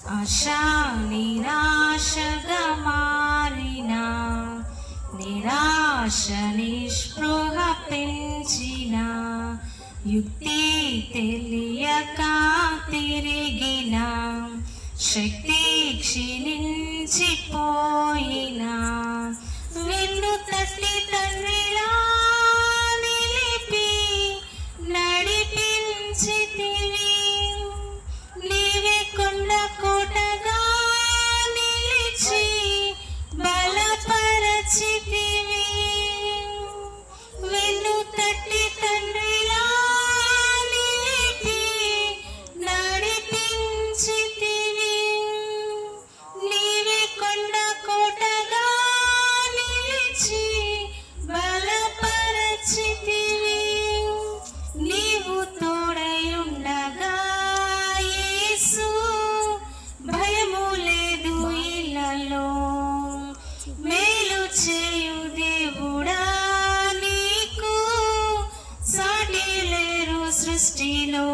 ఆశా నిరాశగా మారిన, నిరాశ నిస్పృహ పెంచిన, యుక్తి తెలియక తిరిగిన, శక్తి క్షీణించిపోయిన, వెన్ను తట్టి తండ్రిలా నిలిపి నడిపించితివి. నీవే కొండ కోటగా నిలిచి బలపరచితివి. వెన్ను తట్టి తండ్రిలా నిలిపి నడిపించితివి. నీవే కొండ కోటగా నిలిచి బలపరచితివి. నీవు తోడయుండగా యేసు భయము లేదు ఇళ్ళలో. మేలు చేయు దేవుడా నీకు సాటి లేరు సృష్టిలో.